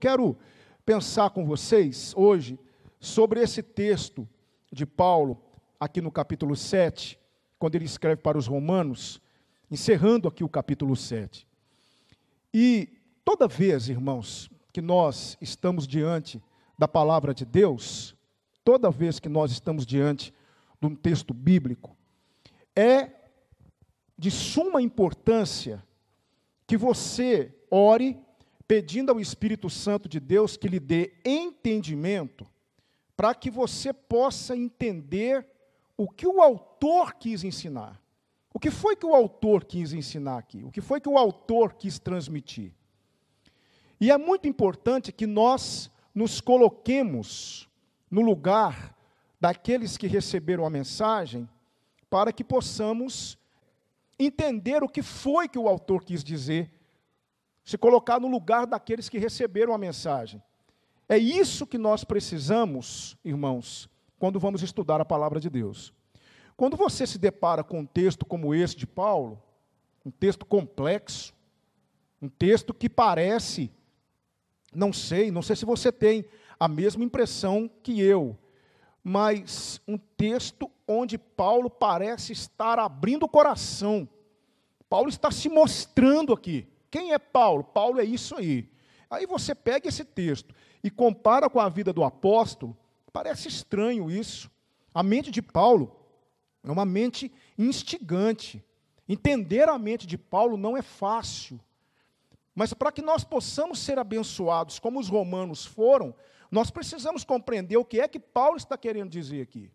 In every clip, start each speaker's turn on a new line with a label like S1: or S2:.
S1: quero pensar com vocês hoje sobre esse texto de Paulo, aqui no capítulo 7, quando ele escreve para os Romanos, encerrando aqui o capítulo 7. E toda vez, irmãos, que nós estamos diante da palavra de Deus, toda vez que nós estamos diante de um texto bíblico, é de suma importância que você ore pedindo ao Espírito Santo de Deus que lhe dê entendimento para que você possa entender o que o autor quis ensinar. O que foi que o autor quis ensinar aqui? O que foi que o autor quis transmitir? E é muito importante que nós nos coloquemos no lugar daqueles que receberam a mensagem para que possamos entender o que foi que o autor quis dizer, se colocar no lugar daqueles que receberam a mensagem. É isso que nós precisamos, irmãos, quando vamos estudar a palavra de Deus. Quando você se depara com um texto como esse de Paulo, um texto complexo, um texto que parece, não sei se você tem a mesma impressão que eu, mas um texto onde Paulo parece estar abrindo o coração. Paulo está se mostrando aqui. Quem é Paulo? Paulo é isso aí. Aí você pega esse texto e compara com a vida do apóstolo, parece estranho isso. A mente de Paulo é uma mente instigante. Entender a mente de Paulo não é fácil. Mas para que nós possamos ser abençoados como os romanos foram, nós precisamos compreender o que é que Paulo está querendo dizer aqui.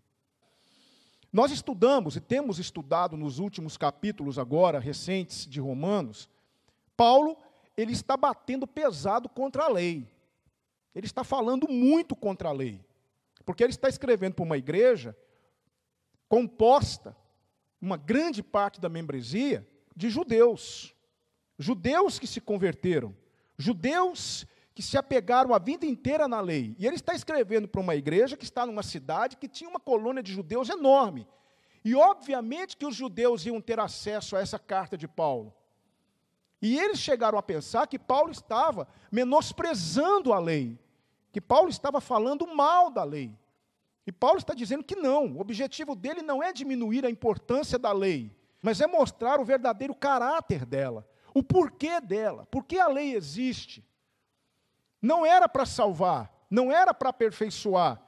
S1: Nós estudamos e temos estudado nos últimos capítulos agora, recentes, de Romanos, Paulo, ele está batendo pesado contra a lei. Ele está falando muito contra a lei. Porque ele está escrevendo para uma igreja composta, uma grande parte da membresia, de judeus. Judeus que se converteram. Judeus que se apegaram a vida inteira na lei. E ele está escrevendo para uma igreja que está numa cidade que tinha uma colônia de judeus enorme. E, obviamente, que os judeus iam ter acesso a essa carta de Paulo. E eles chegaram a pensar que Paulo estava menosprezando a lei, que Paulo estava falando mal da lei. E Paulo está dizendo que não, o objetivo dele não é diminuir a importância da lei, mas é mostrar o verdadeiro caráter dela, o porquê dela, por que a lei existe. Não era para salvar, não era para aperfeiçoar,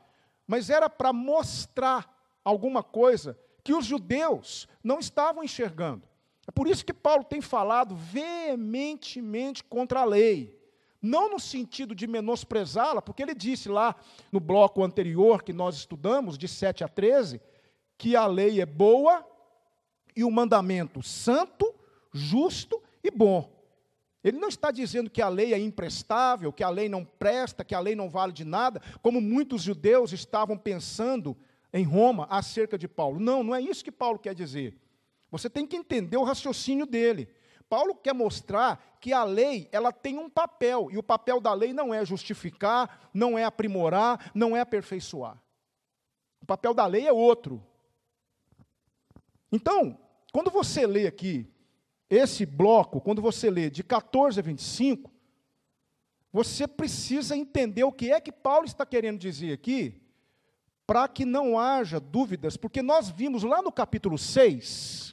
S1: mas era para mostrar alguma coisa que os judeus não estavam enxergando. É por isso que Paulo tem falado veementemente contra a lei. Não no sentido de menosprezá-la, porque ele disse lá no bloco anterior que nós estudamos, de 7 a 13, que a lei é boa e o mandamento santo, justo e bom. Ele não está dizendo que a lei é imprestável, que a lei não presta, que a lei não vale de nada, como muitos judeus estavam pensando em Roma acerca de Paulo. Não, não é isso que Paulo quer dizer. Você tem que entender o raciocínio dele. Paulo quer mostrar que a lei, ela tem um papel, e o papel da lei não é justificar, não é aprimorar, não é aperfeiçoar. O papel da lei é outro. Então, quando você lê aqui esse bloco, quando você lê de 14 a 25, você precisa entender o que é que Paulo está querendo dizer aqui, para que não haja dúvidas, porque nós vimos lá no capítulo 6,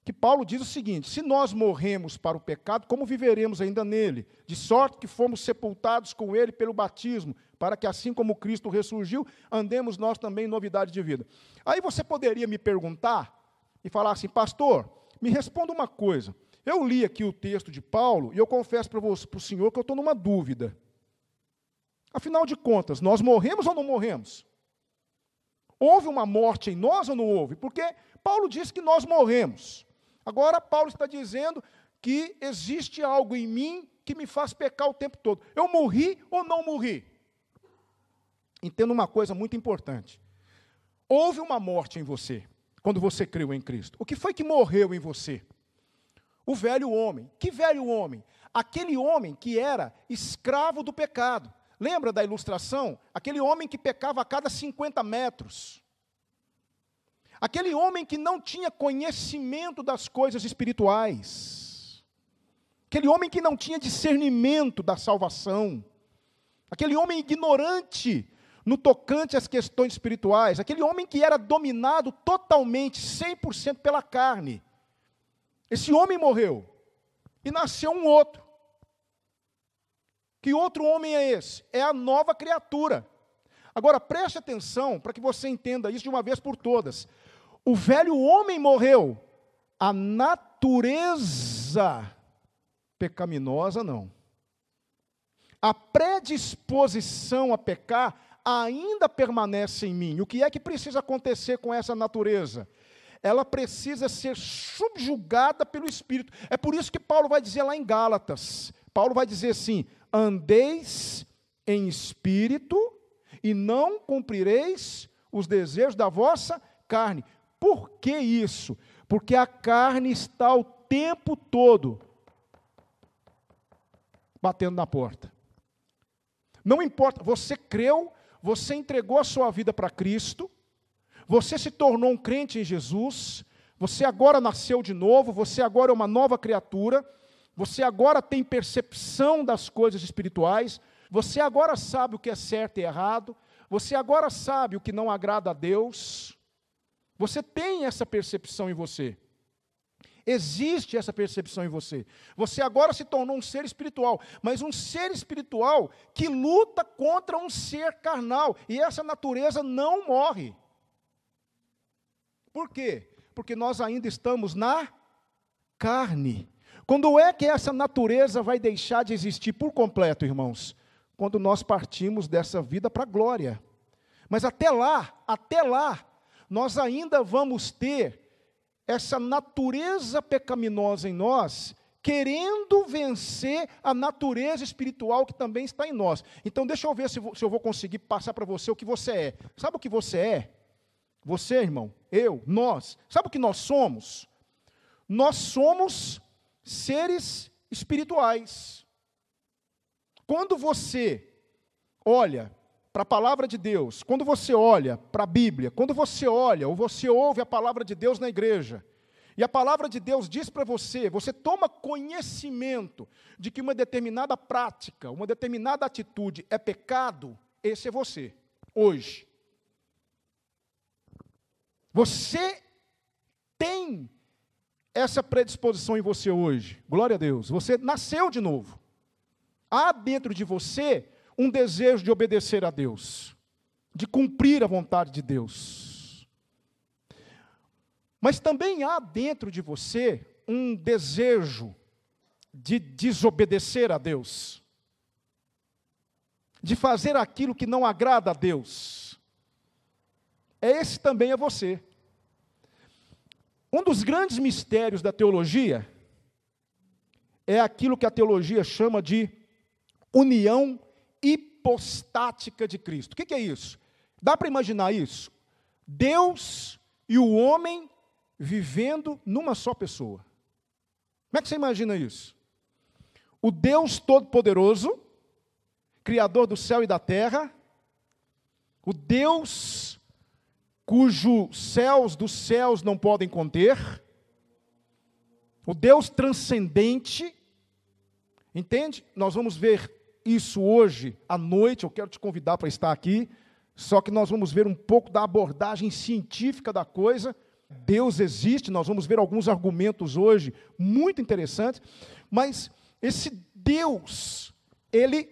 S1: que Paulo diz o seguinte: se nós morremos para o pecado, como viveremos ainda nele? De sorte que fomos sepultados com ele pelo batismo, para que assim como Cristo ressurgiu, andemos nós também em novidade de vida. Aí você poderia me perguntar e falar assim: pastor, me responda uma coisa. Eu li aqui o texto de Paulo e eu confesso para o senhor que eu estou numa dúvida. Afinal de contas, nós morremos ou não morremos? Houve uma morte em nós ou não houve? Porque Paulo diz que nós morremos. Agora, Paulo está dizendo que existe algo em mim que me faz pecar o tempo todo. Eu morri ou não morri? Entenda uma coisa muito importante. Houve uma morte em você, quando você creu em Cristo. O que foi que morreu em você? O velho homem. Que velho homem? Aquele homem que era escravo do pecado. Lembra da ilustração? Aquele homem que pecava a cada 50 metros. Aquele homem que não tinha conhecimento das coisas espirituais. Aquele homem que não tinha discernimento da salvação. aquele homem ignorante no tocante às questões espirituais, aquele homem que era dominado totalmente, 100% pela carne. Esse homem morreu e nasceu um outro. Que outro homem é esse? É a nova criatura. Agora, preste atenção para que você entenda isso de uma vez por todas. O velho homem morreu, a natureza pecaminosa não. A predisposição a pecar ainda permanece em mim. O que é que precisa acontecer com essa natureza? Ela precisa ser subjugada pelo Espírito. É por isso que Paulo vai dizer lá em Gálatas, Paulo vai dizer assim: andeis em espírito e não cumprireis os desejos da vossa carne. Por que isso? Porque a carne está o tempo todo batendo na porta. Não importa, você creu, você entregou a sua vida para Cristo, você se tornou um crente em Jesus, você agora nasceu de novo, você agora é uma nova criatura, você agora tem percepção das coisas espirituais, você agora sabe o que é certo e errado, você agora sabe o que não agrada a Deus, você tem essa percepção em você. Existe essa percepção em você. Você agora se tornou um ser espiritual, mas um ser espiritual que luta contra um ser carnal, e essa natureza não morre. Por quê? Porque nós ainda estamos na carne. Quando é que essa natureza vai deixar de existir por completo, irmãos? Quando nós partimos dessa vida para a glória. Mas até lá, nós ainda vamos ter essa natureza pecaminosa em nós, querendo vencer a natureza espiritual que também está em nós. Então, deixa eu ver se eu vou conseguir passar para você o que você é. Sabe o que você é? Você, irmão, eu, nós. Sabe o que nós somos? Nós somos seres espirituais. Quando você olha para a palavra de Deus, quando você olha para a Bíblia, quando você olha ou você ouve a palavra de Deus na igreja, e a palavra de Deus diz para você, você toma conhecimento de que uma determinada prática, uma determinada atitude é pecado, esse é você, hoje. Você tem essa predisposição em você hoje, glória a Deus, você nasceu de novo. Há dentro de você um desejo de obedecer a Deus, de cumprir a vontade de Deus. Mas também há dentro de você um desejo de desobedecer a Deus, de fazer aquilo que não agrada a Deus. Esse também é você. Um dos grandes mistérios da teologia é aquilo que a teologia chama de união hipostática de Cristo. O que é isso? Dá para imaginar isso? Deus e o homem vivendo numa só pessoa. Como é que você imagina isso? O Deus Todo-Poderoso, Criador do céu e da terra, o Deus cujos céus dos céus não podem conter, o Deus transcendente, entende? Nós vamos ver isso hoje à noite, eu quero te convidar para estar aqui, só que nós vamos ver um pouco da abordagem científica da coisa. Deus existe, nós vamos ver alguns argumentos hoje muito interessantes, mas esse Deus, ele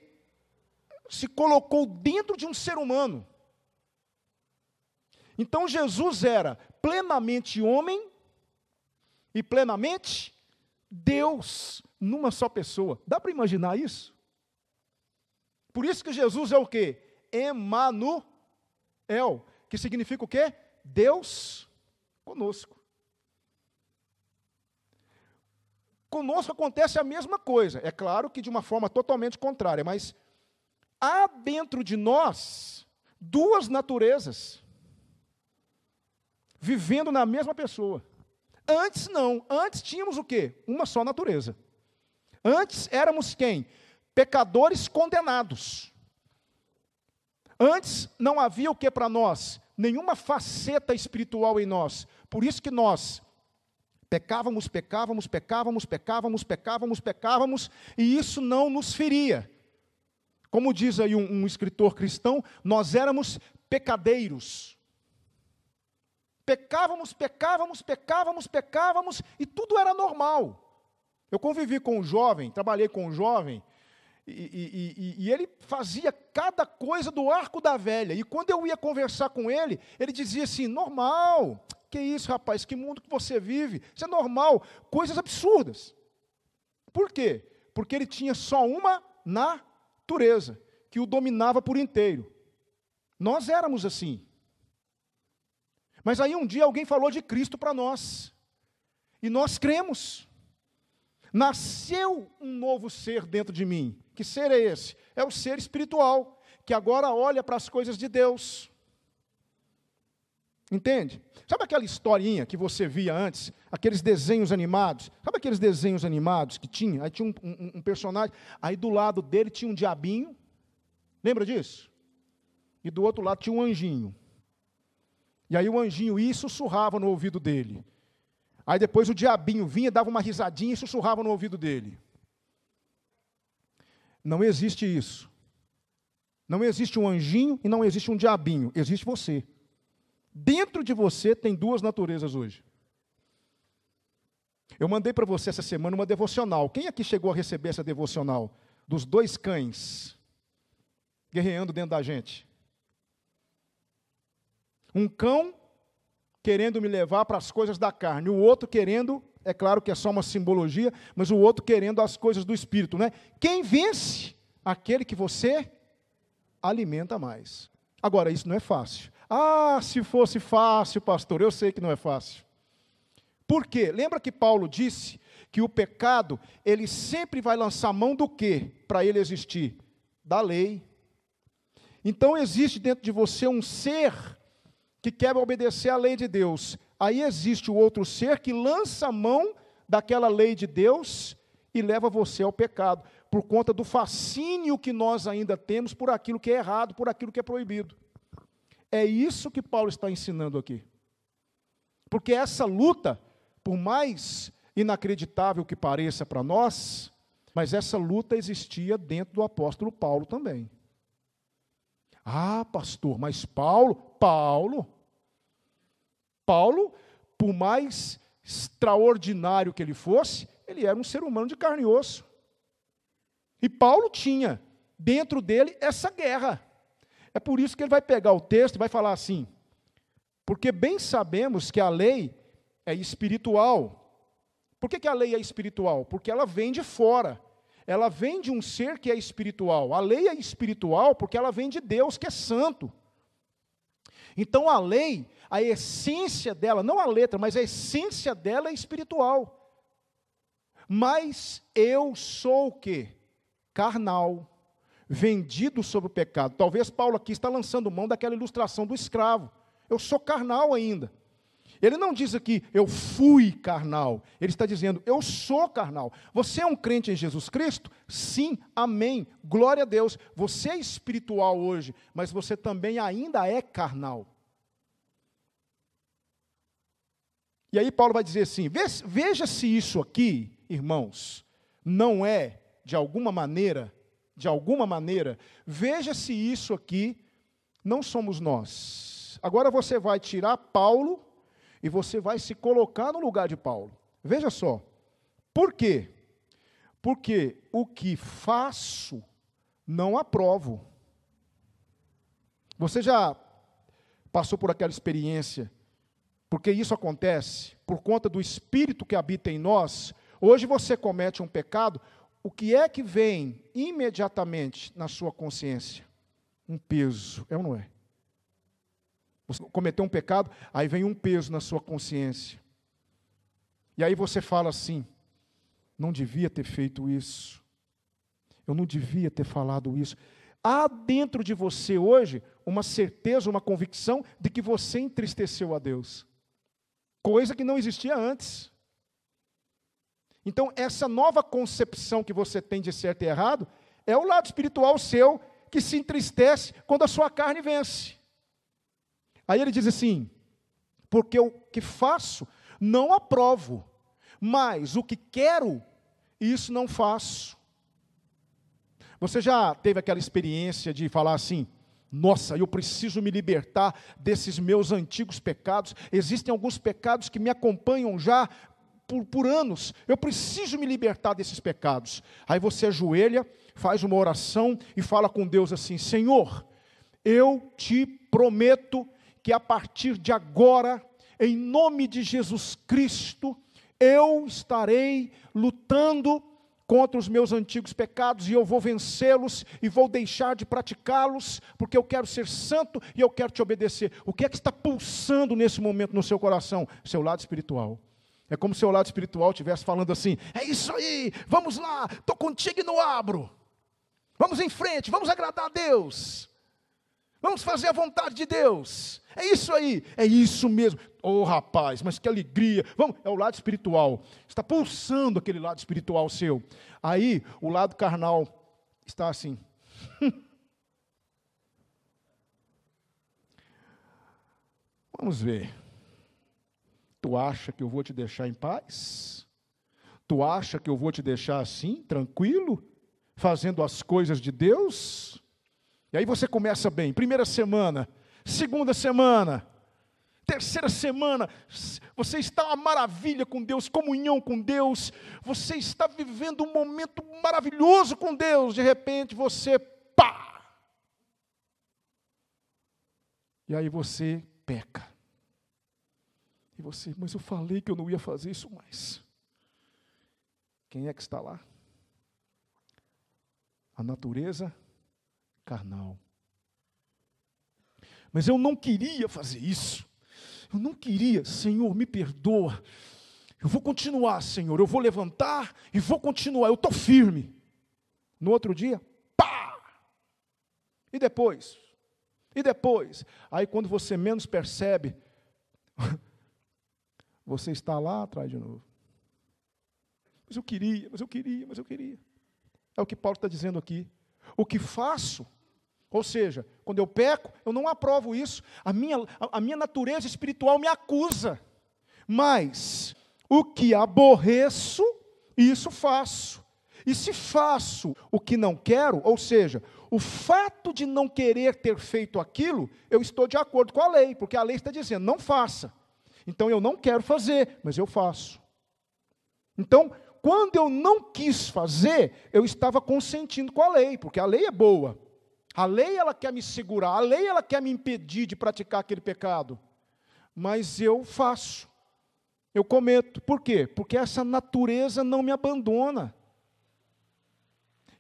S1: se colocou dentro de um ser humano. Então Jesus era plenamente homem e plenamente Deus, numa só pessoa. Dá para imaginar isso? Por isso que Jesus é o quê? Emanuel, que significa o quê? Deus conosco. Conosco acontece a mesma coisa, é claro que de uma forma totalmente contrária, mas há dentro de nós duas naturezas, vivendo na mesma pessoa. Antes não, antes tínhamos o quê? Uma só natureza. Antes éramos quem? Pecadores condenados. Antes não havia o que para nós? Nenhuma faceta espiritual em nós. Por isso que nós pecávamos, e isso não nos feria. Como diz aí um escritor cristão, nós éramos pecadeiros. Pecávamos, e tudo era normal. Eu convivi com um jovem, trabalhei com um jovem, e ele fazia cada coisa do arco da velha. E quando eu ia conversar com ele, ele dizia assim, normal, que isso, rapaz, que mundo que você vive? Isso é normal, coisas absurdas. Por quê? Porque ele tinha só uma natureza, que o dominava por inteiro. Nós éramos assim. Mas aí um dia alguém falou de Cristo para nós, e nós cremos. Nasceu um novo ser dentro de mim. Que ser é esse? É o ser espiritual, que agora olha para as coisas de Deus. Entende? Sabe aquela historinha que você via antes? Aqueles desenhos animados? Sabe aqueles desenhos animados que tinha? Aí tinha um personagem, aí do lado dele tinha um diabinho. Lembra disso? E do outro lado tinha um anjinho. E aí o anjinho ia e sussurrava no ouvido dele. Aí depois o diabinho vinha, dava uma risadinha e sussurrava no ouvido dele. Não existe isso. Não existe um anjinho e não existe um diabinho. Existe você. Dentro de você tem duas naturezas hoje. Eu mandei para você essa semana uma devocional. Quem aqui chegou a receber essa devocional? Dos dois cães guerreando dentro da gente. Um cão querendo me levar para as coisas da carne, o outro querendo, é claro que é só uma simbologia, mas o outro querendo as coisas do espírito, né? Quem vence? Aquele que você alimenta mais. Agora, isso não é fácil. Ah, se fosse fácil, pastor, eu sei que não é fácil. Por quê? Lembra que Paulo disse que o pecado, ele sempre vai lançar mão do quê para ele existir? Da lei. Então existe dentro de você um ser que quer obedecer à lei de Deus. Aí existe o outro ser que lança a mão daquela lei de Deus e leva você ao pecado, por conta do fascínio que nós ainda temos por aquilo que é errado, por aquilo que é proibido. É isso que Paulo está ensinando aqui. Porque essa luta, por mais inacreditável que pareça para nós, mas essa luta existia dentro do apóstolo Paulo também. Ah, pastor, mas Paulo, por mais extraordinário que ele fosse, ele era um ser humano de carne e osso. E Paulo tinha dentro dele essa guerra. É por isso que ele vai pegar o texto e vai falar assim, porque bem sabemos que a lei é espiritual. Por que a lei é espiritual? Porque ela vem de fora. Ela vem de um ser que é espiritual. A lei é espiritual porque ela vem de Deus, que é santo. Então a lei, a essência dela, não a letra, mas a essência dela é espiritual. Mas eu sou o quê? Carnal, vendido sobre o pecado. Talvez Paulo aqui está lançando mão daquela ilustração do escravo. Eu sou carnal ainda. Ele não diz aqui, eu fui carnal. Ele está dizendo, eu sou carnal. Você é um crente em Jesus Cristo? Sim, amém. Glória a Deus. Você é espiritual hoje, mas você também ainda é carnal. E aí Paulo vai dizer assim, veja se isso aqui, irmãos, não é, de alguma maneira, veja se isso aqui não somos nós. Agora você vai tirar Paulo e você vai se colocar no lugar de Paulo. Veja só. Por quê? Porque o que faço, não aprovo. Você já passou por aquela experiência? Porque isso acontece por conta do Espírito que habita em nós. Hoje você comete um pecado, o que é que vem imediatamente na sua consciência? Um peso, é ou não é? Você cometeu um pecado, aí vem um peso na sua consciência. E aí você fala assim, não devia ter feito isso. Eu não devia ter falado isso. Há dentro de você hoje uma certeza, uma convicção de que você entristeceu a Deus. Coisa que não existia antes. Então, essa nova concepção que você tem de certo e errado, é o lado espiritual seu que se entristece quando a sua carne vence. Aí ele diz assim, porque o que faço, não aprovo, mas o que quero, isso não faço. Você já teve aquela experiência de falar assim: nossa, eu preciso me libertar desses meus antigos pecados. Existem alguns pecados que me acompanham já por anos. Eu preciso me libertar desses pecados. Aí você ajoelha, faz uma oração e fala com Deus assim: Senhor, eu te prometo que a partir de agora, em nome de Jesus Cristo, eu estarei lutando contra os meus antigos pecados, e eu vou vencê-los, e vou deixar de praticá-los, porque eu quero ser santo, e eu quero te obedecer. O que é que está pulsando nesse momento no seu coração? Seu lado espiritual. É como se o seu lado espiritual estivesse falando assim: é isso aí, vamos lá, estou contigo e não abro. Vamos em frente, vamos agradar a Deus. Vamos fazer a vontade de Deus. É isso aí, é isso mesmo. Oh, rapaz, mas que alegria. Vamos, é o lado espiritual. Está pulsando aquele lado espiritual seu. Aí, o lado carnal está assim. Vamos ver. Tu acha que eu vou te deixar em paz? Tu acha que eu vou te deixar assim, tranquilo, fazendo as coisas de Deus? E aí você começa bem, primeira semana, segunda semana, terceira semana, você está uma maravilha com Deus, comunhão com Deus, você está vivendo um momento maravilhoso com Deus, de repente você, pá! E aí você peca. E você, mas eu falei que eu não ia fazer isso mais. Quem é que está lá? A natureza carnal. Mas eu não queria fazer isso. Eu não queria. Senhor, me perdoa. Eu vou continuar, Senhor. Eu vou levantar e vou continuar. Eu estou firme. No outro dia, pá! E depois? E depois? Aí quando você menos percebe, você está lá atrás de novo. Mas eu queria, mas eu queria, mas eu queria. É o que Paulo está dizendo aqui. O que faço, ou seja, quando eu peco, eu não aprovo isso. A minha natureza espiritual me acusa. Mas o que aborreço, isso faço. E se faço o que não quero, ou seja, o fato de não querer ter feito aquilo, eu estou de acordo com a lei, porque a lei está dizendo, não faça. Então eu não quero fazer, mas eu faço. Então, quando eu não quis fazer, eu estava consentindo com a lei, porque a lei é boa. A lei, ela quer me segurar, a lei, ela quer me impedir de praticar aquele pecado. Mas eu faço, eu cometo. Por quê? Porque essa natureza não me abandona.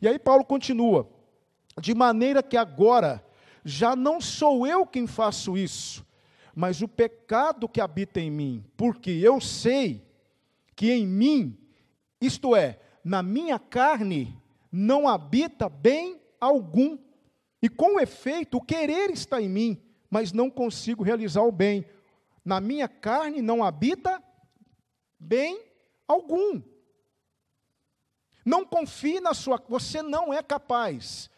S1: E aí Paulo continua, de maneira que agora, já não sou eu quem faço isso, mas o pecado que habita em mim, porque eu sei que em mim, isto é, na minha carne, não habita bem algum. E com efeito, o querer está em mim, mas não consigo realizar o bem. Na minha carne não habita bem algum. Não confie na sua... Você não é capaz.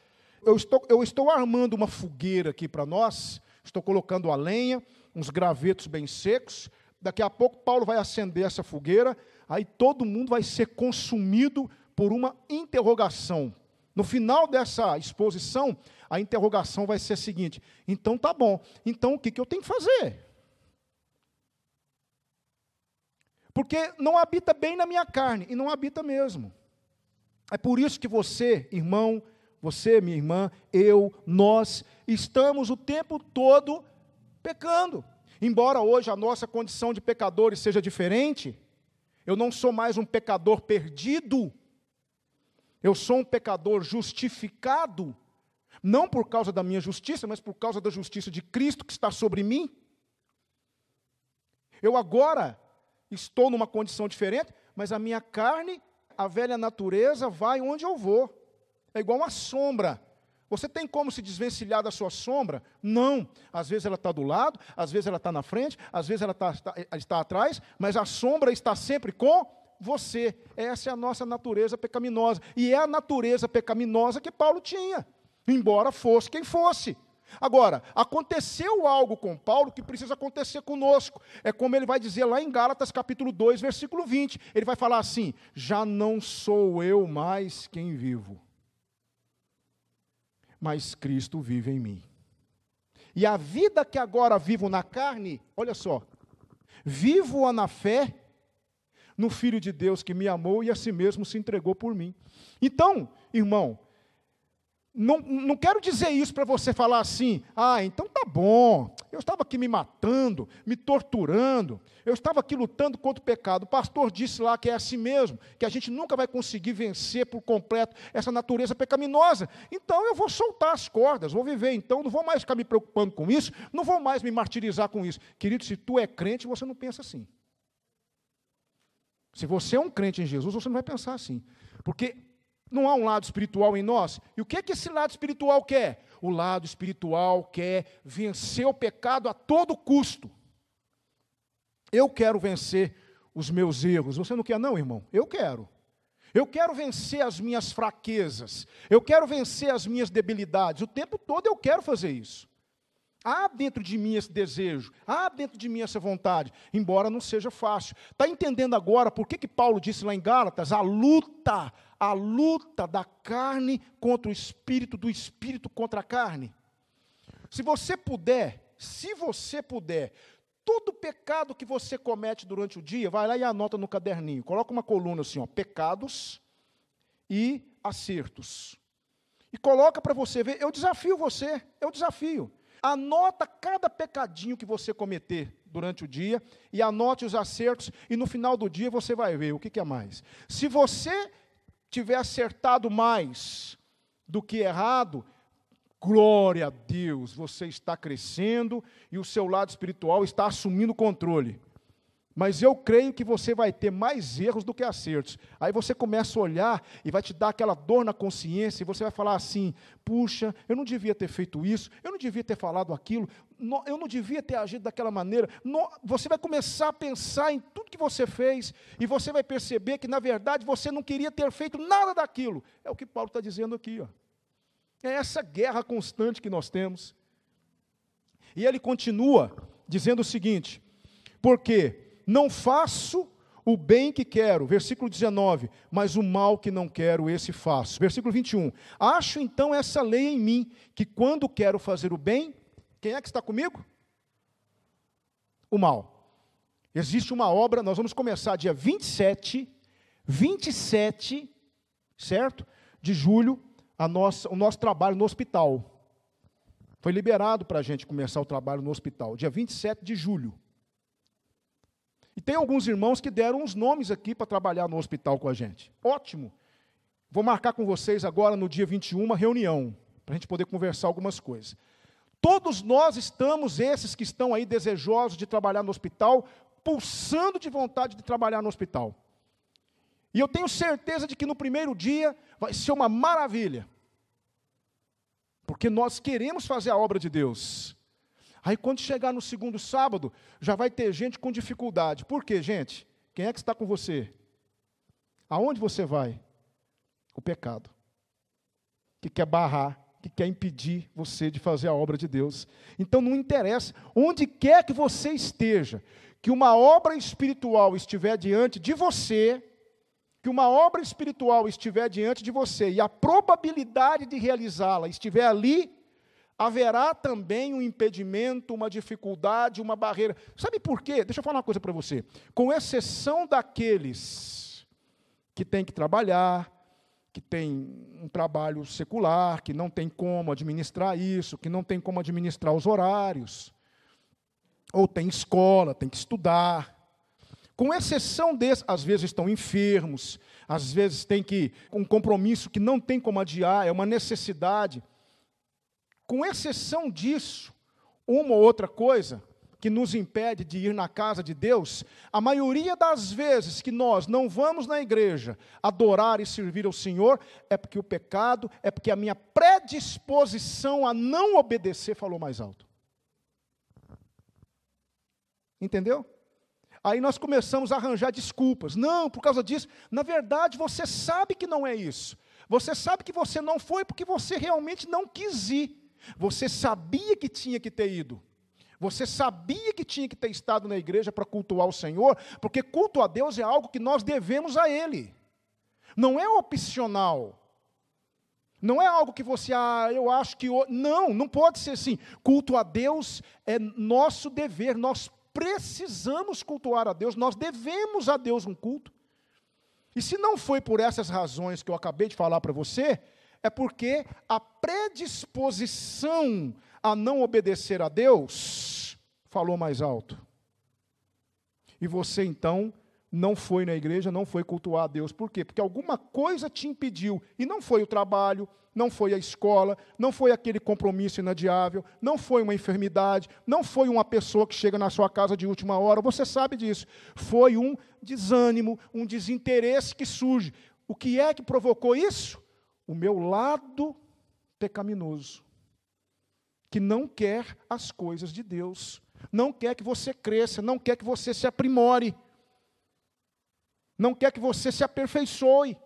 S1: Eu estou armando uma fogueira aqui para nós, estou colocando a lenha, uns gravetos bem secos. Daqui a pouco Paulo vai acender essa fogueira, aí todo mundo vai ser consumido por uma interrogação. No final dessa exposição, a interrogação vai ser a seguinte: então tá bom, então o que eu tenho que fazer? Porque não habita bem na minha carne, e não habita mesmo. É por isso que você, irmão, você, minha irmã, eu, nós, estamos o tempo todo pecando. Embora hoje a nossa condição de pecadores seja diferente, eu não sou mais um pecador perdido, eu sou um pecador justificado, não por causa da minha justiça, mas por causa da justiça de Cristo que está sobre mim. Eu agora estou numa condição diferente, mas a minha carne, a velha natureza, vai onde eu vou. É igual uma sombra. Você tem como se desvencilhar da sua sombra? Não. Às vezes ela está do lado, às vezes ela está na frente, às vezes ela está atrás, mas a sombra está sempre com você. Essa é a nossa natureza pecaminosa. E é a natureza pecaminosa que Paulo tinha, embora fosse quem fosse. Agora, aconteceu algo com Paulo que precisa acontecer conosco. É como ele vai dizer lá em Gálatas capítulo 2, versículo 20. Ele vai falar assim: já não sou eu mais quem vivo. mas Cristo vive em mim. E a vida que agora vivo na carne, olha só, vivo-a na fé no Filho de Deus que me amou e a si mesmo se entregou por mim. Então, irmão, não quero dizer isso para você falar assim, então tá bom, eu estava aqui me matando, me torturando, eu estava aqui lutando contra o pecado. O pastor disse lá que é assim mesmo, que a gente nunca vai conseguir vencer por completo essa natureza pecaminosa. Então eu vou soltar as cordas, vou viver, então não vou mais ficar me preocupando com isso, não vou mais me martirizar com isso. Querido, se tu é crente, você não pensa assim. Se você é um crente em Jesus, você não vai pensar assim, porque não há um lado espiritual em nós. E o que é que esse lado espiritual quer? O lado espiritual quer vencer o pecado a todo custo. Eu quero vencer os meus erros. Você não quer não, irmão? Eu quero. Eu quero vencer as minhas fraquezas. Eu quero vencer as minhas debilidades. O tempo todo eu quero fazer isso. Há dentro de mim esse desejo, há dentro de mim essa vontade, embora não seja fácil. Está entendendo agora por que Paulo disse lá em Gálatas, a luta da carne contra o espírito, do espírito contra a carne? Se você puder, todo pecado que você comete durante o dia, vai lá e anota no caderninho, coloca uma coluna assim, pecados e acertos. E coloca para você ver, eu desafio você. Anota cada pecadinho que você cometer durante o dia, e anote os acertos, e no final do dia você vai ver o que é mais. Se você tiver acertado mais do que errado, glória a Deus, você está crescendo, e o seu lado espiritual está assumindo o controle. Mas eu creio que você vai ter mais erros do que acertos. Aí você começa a olhar e vai te dar aquela dor na consciência, e você vai falar assim, puxa, eu não devia ter feito isso, eu não devia ter falado aquilo, eu não devia ter agido daquela maneira. Você vai começar a pensar em tudo que você fez, e você vai perceber que, na verdade, você não queria ter feito nada daquilo. É o que Paulo está dizendo aqui. É essa guerra constante que nós temos. E ele continua dizendo o seguinte, porque não faço o bem que quero, versículo 19, mas o mal que não quero, esse faço. Versículo 21, acho então essa lei em mim, que quando quero fazer o bem, quem é que está comigo? O mal. Existe uma obra, nós vamos começar dia 27, certo? De julho, o nosso trabalho no hospital. Foi liberado para a gente começar o trabalho no hospital, dia 27 de julho. E tem alguns irmãos que deram uns nomes aqui para trabalhar no hospital com a gente. Ótimo. Vou marcar com vocês agora no dia 21 uma reunião, para a gente poder conversar algumas coisas. Todos nós estamos, esses que estão aí desejosos de trabalhar no hospital, pulsando de vontade de trabalhar no hospital. E eu tenho certeza de que no primeiro dia vai ser uma maravilha. Porque nós queremos fazer a obra de Deus. Aí quando chegar no segundo sábado, já vai ter gente com dificuldade. Por quê, gente? Quem é que está com você? Aonde você vai? O pecado. Que quer barrar, que quer impedir você de fazer a obra de Deus. Então não interessa, onde quer que você esteja, que uma obra espiritual estiver diante de você, e a probabilidade de realizá-la estiver ali, haverá também um impedimento, uma dificuldade, uma barreira. Sabe por quê? Deixa eu falar uma coisa para você. Com exceção daqueles que têm que trabalhar, que têm um trabalho secular, que não tem como administrar isso, que não tem como administrar os horários, ou tem escola, tem que estudar. Com exceção desses, às vezes estão enfermos, às vezes tem um compromisso que não tem como adiar, é uma necessidade. Com exceção disso, uma ou outra coisa que nos impede de ir na casa de Deus, a maioria das vezes que nós não vamos na igreja adorar e servir ao Senhor, é porque o pecado, é porque a minha predisposição a não obedecer falou mais alto. Entendeu? Aí nós começamos a arranjar desculpas. Não, por causa disso. Na verdade, você sabe que não é isso. Você sabe que você não foi porque você realmente não quis ir. Você sabia que tinha que ter ido. Você sabia que tinha que ter estado na igreja para cultuar o Senhor, porque culto a Deus é algo que nós devemos a Ele. Não é opcional. Não é algo que você, eu acho que... Não pode ser assim. Culto a Deus é nosso dever, nós precisamos cultuar a Deus, nós devemos a Deus um culto. E se não foi por essas razões que eu acabei de falar para você, é porque a predisposição a não obedecer a Deus falou mais alto. E você, então, não foi na igreja, não foi cultuar a Deus. Por quê? Porque alguma coisa te impediu. E não foi o trabalho, não foi a escola, não foi aquele compromisso inadiável, não foi uma enfermidade, não foi uma pessoa que chega na sua casa de última hora, você sabe disso. Foi um desânimo, um desinteresse que surge. O que é que provocou isso? O meu lado pecaminoso, que não quer as coisas de Deus, não quer que você cresça, não quer que você se aprimore, não quer que você se aperfeiçoe.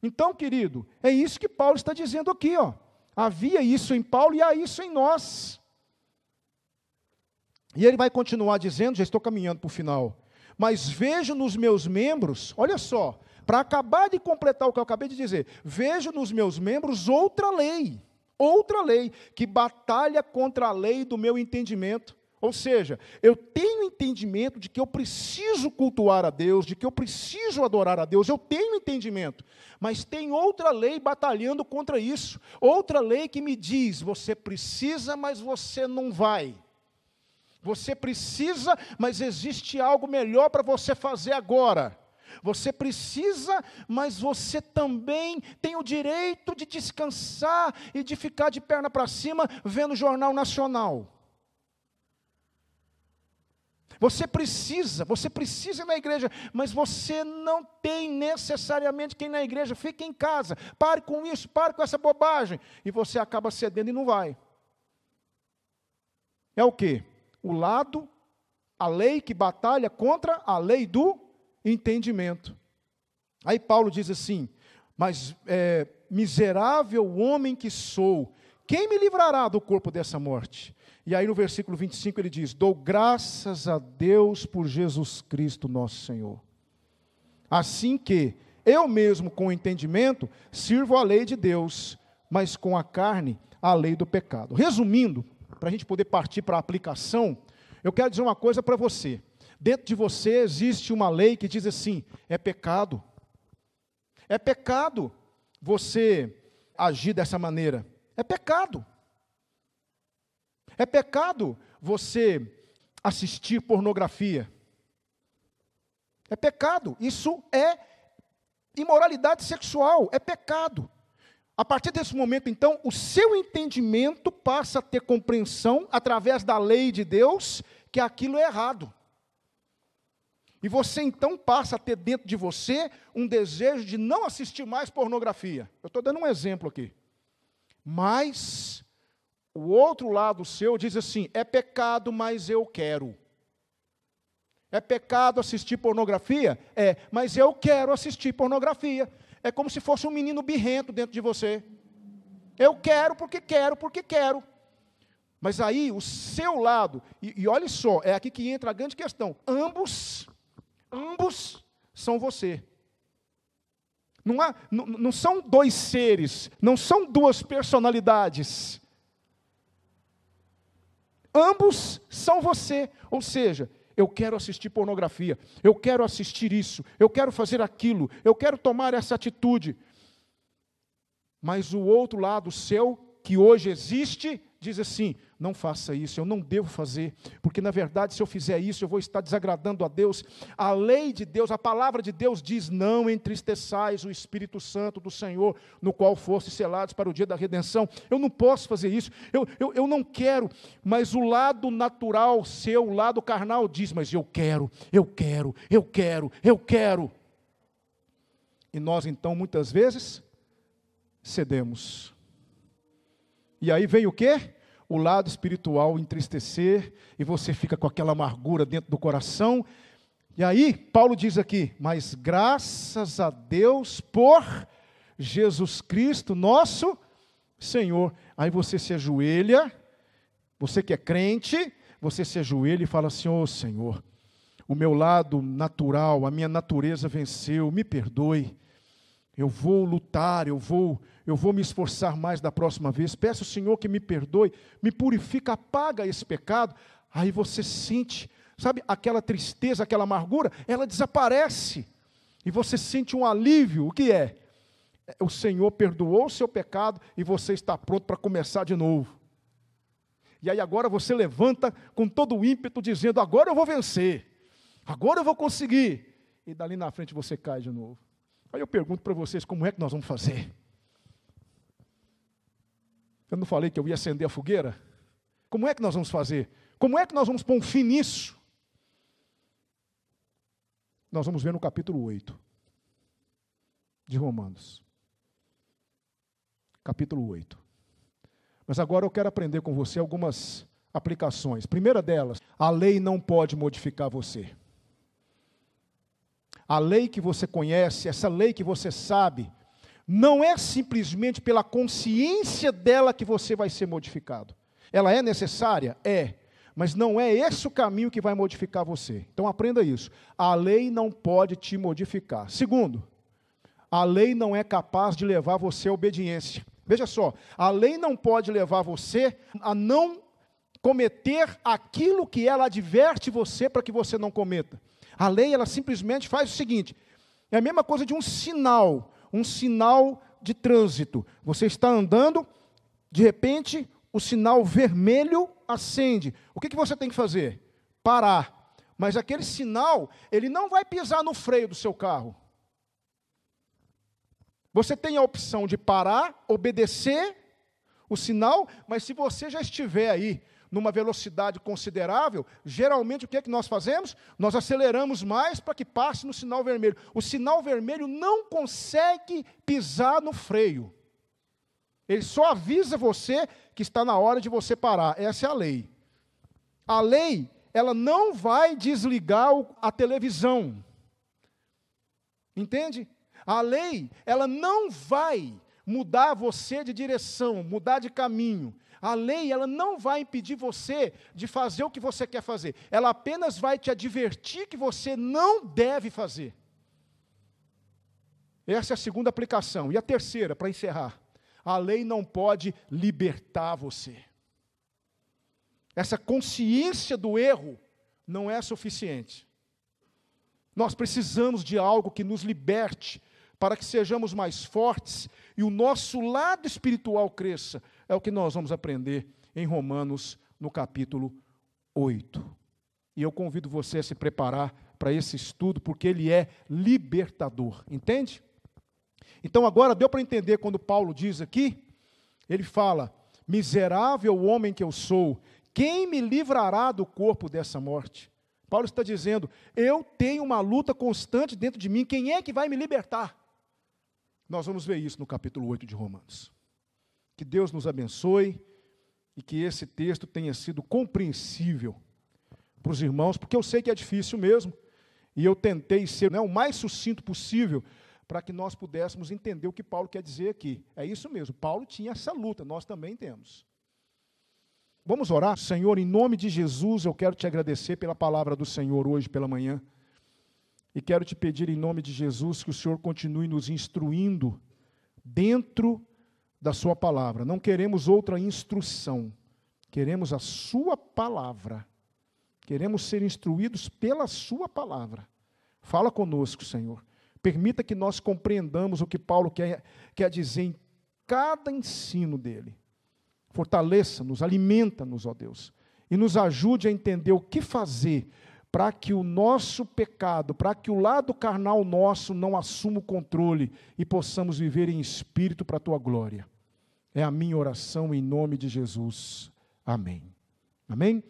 S1: Então, querido, é isso que Paulo está dizendo aqui, ó. Havia isso em Paulo e há isso em nós. E ele vai continuar dizendo, já estou caminhando para o final, mas vejo nos meus membros, olha só, para acabar de completar o que eu acabei de dizer, vejo nos meus membros outra lei, que batalha contra a lei do meu entendimento. Ou seja, eu tenho entendimento de que eu preciso cultuar a Deus, de que eu preciso adorar a Deus, eu tenho entendimento, mas tem outra lei batalhando contra isso, outra lei que me diz, você precisa, mas você não vai. Você precisa, mas existe algo melhor para você fazer agora. Você precisa, mas você também tem o direito de descansar e de ficar de perna para cima vendo o Jornal Nacional. Você precisa ir na igreja, mas você não tem necessariamente que ir na igreja, fique em casa, pare com isso, pare com essa bobagem, e você acaba cedendo e não vai. É o quê? A lei que batalha contra a lei do entendimento. Aí Paulo diz assim, mas miserável homem que sou, quem me livrará do corpo dessa morte? E aí no versículo 25 ele diz, dou graças a Deus por Jesus Cristo nosso Senhor. Assim que eu mesmo com o entendimento sirvo a lei de Deus, mas com a carne a lei do pecado. Resumindo, para a gente poder partir para a aplicação, eu quero dizer uma coisa para você. Dentro de você existe uma lei que diz assim, é pecado. É pecado você agir dessa maneira. É pecado. É pecado você assistir pornografia. É pecado. Isso é imoralidade sexual. É pecado. A partir desse momento, então, o seu entendimento passa a ter compreensão, através da lei de Deus, que aquilo é errado. E você, então, passa a ter dentro de você um desejo de não assistir mais pornografia. Eu estou dando um exemplo aqui. Mas o outro lado seu diz assim, é pecado, mas eu quero. É pecado assistir pornografia? É, mas eu quero assistir pornografia. É como se fosse um menino birrento dentro de você. Eu quero porque quero, porque quero. Mas aí o seu lado, e olha só, é aqui que entra a grande questão, ambos são você. Não são dois seres, não são duas personalidades. Ambos são você, ou seja, eu quero assistir pornografia, eu quero assistir isso, eu quero fazer aquilo, eu quero tomar essa atitude. Mas o outro lado seu, que hoje existe, diz assim, não faça isso, eu não devo fazer, porque na verdade se eu fizer isso, eu vou estar desagradando a Deus. A lei de Deus, a palavra de Deus diz, não entristeçais o Espírito Santo do Senhor, no qual fostes selados para o dia da redenção. Eu não posso fazer isso, eu não quero, mas o lado natural seu, o lado carnal diz, mas eu quero. E nós então muitas vezes cedemos. E aí vem o quê? O lado espiritual entristecer, e você fica com aquela amargura dentro do coração. E aí, Paulo diz aqui, mas graças a Deus por Jesus Cristo, nosso Senhor. Aí você se ajoelha, você que é crente, você se ajoelha e fala assim, Senhor, o meu lado natural, a minha natureza venceu, me perdoe. eu vou lutar, eu vou me esforçar mais da próxima vez, peço ao Senhor que me perdoe, me purifica, apaga esse pecado, aí você sente, sabe, aquela tristeza, aquela amargura, ela desaparece, e você sente um alívio. O que é? O Senhor perdoou o seu pecado, e você está pronto para começar de novo. E aí agora você levanta com todo o ímpeto, dizendo, agora eu vou vencer, agora eu vou conseguir, e dali na frente você cai de novo. Aí eu pergunto para vocês, como é que nós vamos fazer? Eu não falei que eu ia acender a fogueira? Como é que nós vamos fazer? Como é que nós vamos pôr um fim nisso? Nós vamos ver no capítulo 8 de Romanos. Capítulo 8. Mas agora eu quero aprender com você algumas aplicações. Primeira delas, a lei não pode modificar você. A lei que você conhece, essa lei que você sabe, não é simplesmente pela consciência dela que você vai ser modificado. Ela é necessária? É. Mas não é esse o caminho que vai modificar você. Então aprenda isso. A lei não pode te modificar. Segundo, a lei não é capaz de levar você à obediência. Veja só, a lei não pode levar você a não cometer aquilo que ela adverte você para que você não cometa. A lei, ela simplesmente faz o seguinte, é a mesma coisa de um sinal de trânsito. Você está andando, de repente, o sinal vermelho acende. O que você tem que fazer? Parar. Mas aquele sinal, ele não vai pisar no freio do seu carro. Você tem a opção de parar, obedecer o sinal, mas se você já estiver aí numa velocidade considerável, geralmente o que é que nós fazemos? Nós aceleramos mais para que passe no sinal vermelho. O sinal vermelho não consegue pisar no freio. Ele só avisa você que está na hora de você parar. Essa é a lei. A lei, ela não vai desligar a televisão. Entende? A lei, ela não vai mudar você de direção, mudar de caminho. A lei, ela não vai impedir você de fazer o que você quer fazer. Ela apenas vai te advertir que você não deve fazer. Essa é a segunda aplicação. E a terceira, para encerrar. A lei não pode libertar você. Essa consciência do erro não é suficiente. Nós precisamos de algo que nos liberte, para que sejamos mais fortes e o nosso lado espiritual cresça. É o que nós vamos aprender em Romanos, no capítulo 8. E eu convido você a se preparar para esse estudo, porque ele é libertador. Entende? Então agora deu para entender quando Paulo diz aqui, ele fala, miserável homem que eu sou, quem me livrará do corpo dessa morte? Paulo está dizendo, eu tenho uma luta constante dentro de mim, quem é que vai me libertar? Nós vamos ver isso no capítulo 8 de Romanos. Que Deus nos abençoe e que esse texto tenha sido compreensível para os irmãos, porque eu sei que é difícil mesmo, e eu tentei ser o mais sucinto possível para que nós pudéssemos entender o que Paulo quer dizer aqui. É isso mesmo, Paulo tinha essa luta, nós também temos. Vamos orar? Senhor, em nome de Jesus, eu quero te agradecer pela palavra do Senhor hoje pela manhã. E quero te pedir em nome de Jesus que o Senhor continue nos instruindo dentro da sua palavra. Não queremos outra instrução, queremos a sua palavra. Queremos ser instruídos pela sua palavra. Fala conosco, Senhor. Permita que nós compreendamos o que Paulo quer dizer em cada ensino dele. Fortaleça-nos, alimenta-nos, ó Deus, e nos ajude a entender o que fazer para que o nosso pecado, para que o lado carnal nosso não assuma o controle e possamos viver em espírito para a tua glória. É a minha oração em nome de Jesus. Amém. Amém?